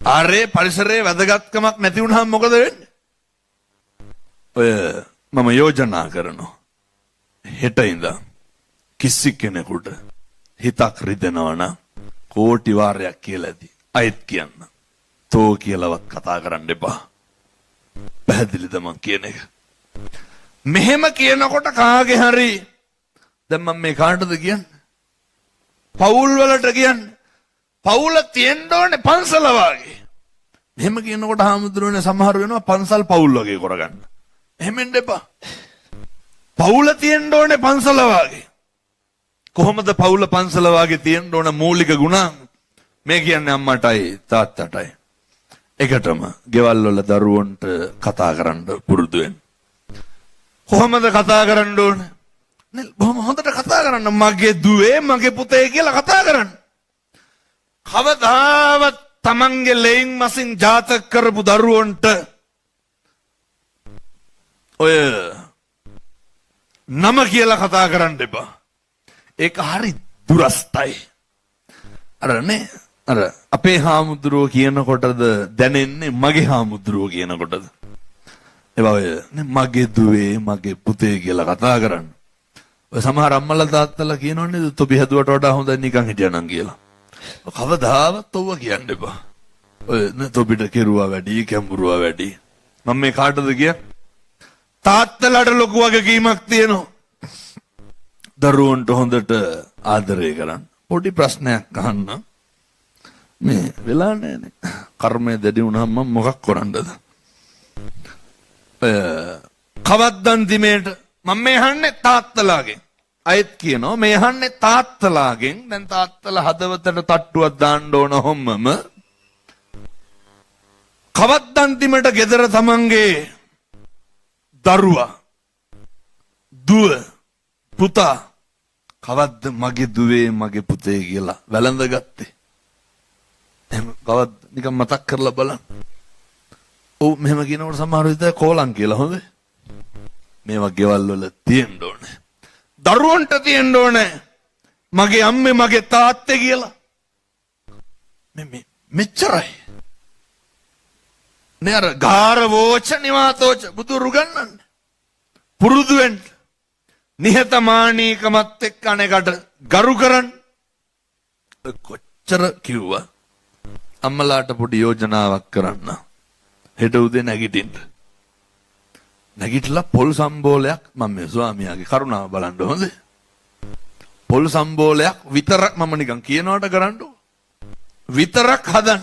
ආරේ පරිසරයේ වැදගත්කමක් නැති වුණාම මොකද වෙන්නේ? ඔය මම යෝජනා කරනවා. හෙට ඉඳන් කිසි කෙනෙකුට හිතක් රිදෙනවා නම් කෝටි වාරයක් කියලා ඇති. අයත් කියන්න. තෝ කියලාවත් කතා කරන්න එපා. පැහැදිලිද මං කියන එක? මෙහෙම කියනකොට කාගේ හරි දැන් මම මේ කාටද කියන්නේ? පවුල් වලට කියන්නේ. පවුල තියෙන්න ඕනේ පන්සල වගේ. එහෙම කියනකොට හාමුදුරුවනේ සමහර වෙනවා පන්සල් පවුල් වගේ කරගන්න. එහෙම වෙන්න එපා. පවුල තියෙන්න ඕනේ පන්සල වගේ. කොහොමද පවුල පන්සල වගේ තියෙන්න ඕන මූලික ගුණ? මේ කියන්නේ අම්මටයි තාත්තටයි එකටම ගෙවල් වල දරුවන්ට කතා කරන්න පුරුදු වෙන්න. කොහොමද කතා කරන්න ඕනේ? නේ බොහොම හොඳට කතා කරන්න. මගේ දුවේ මගේ පුතේ කියලා කතා කරන්න. කවදාවත් තමන්ගේ ලෙයින් මසින් ජාතක කරපු දරුවන්ට ඔය නම කියලා කතා කරන්න එපා. ඒක හරි දුරස්තයි. අරනේ අර අපේ හාමුදුරුවෝ කියනකොටද දැනෙන්නේ මගේ හාමුදුරුවෝ කියනකොටද? ඒවා ඔය නේ මගේ දුවේ මගේ පුතේ කියලා කතා කරන්න. ඔය සමහර අම්මලා තාත්තලා කියනවනේ තොපි හැදුවට වඩා හොඳයි නිකන් හිටියනම් කියලා. කවදාවත් ඔව්ව කියන්න එපා. ඔය තොපිට කෙරුවා වැඩි කැඹුරුවා වැඩි. මම මේ කාටද කිය? තාත්තලාට ලොකු වගකීමක් තියෙනවා. දරුවන්ට හොඳට ආදරය කරන්න. පොඩි ප්‍රශ්නයක් අහන්න. මේ වෙලා නැනේ. කර්මය දැඩි වුණාම මම මොකක් කරන්නද? කවද්දන් දිමේට මම මේ අහන්නේ තාත්තලාගෙන්. අයත් කියනවා මේ අහන්නේ තාත්තලාගෙන්. දැන් තාත්තලා හදවතට තට්ටුවක් දාන්න ඕන හැමම කවද්දන් දිමේට ගෙදර තමන්ගේ දරුවා දුව පුතා කවද්ද මගේ දුවේ මගේ පුතේ කියලා වැළඳගත්තේ? එහෙම කවද්ද නිකන් මතක් කරලා බලන්න. ඔව් මෙහෙම කියනකොට සමහර විට කෝලම් කියලා හොඳ. මේවා ගෙවල් වල තියෙන්න ඕනේ. දරුවන්ට තියෙන්න ඕනේ මගේ අම්මේ මගේ තාත්තේ කියලා. මෙච්චරයි. නේ අර ගාර වෝච නිවාතෝච බුදුරු ගන්නන්නේ. පුරුදු වෙන්න. නිහතමානීකමත් එක්ක අනේකට ගරු කරන්න. කොච්චර කිව්වා අම්මලාට පොඩි යෝජනාවක් කරන්න. හෙට උදේ නැගිටින්න. නැගිටලා පොල් සම්බෝලයක් මම මේ ස්වාමියාගේ කරුණාව බලන්න හොඳ. පොල් සම්බෝලයක් විතරක් මම නිකන් කියනවට කරන්න. විතරක් හදන්න.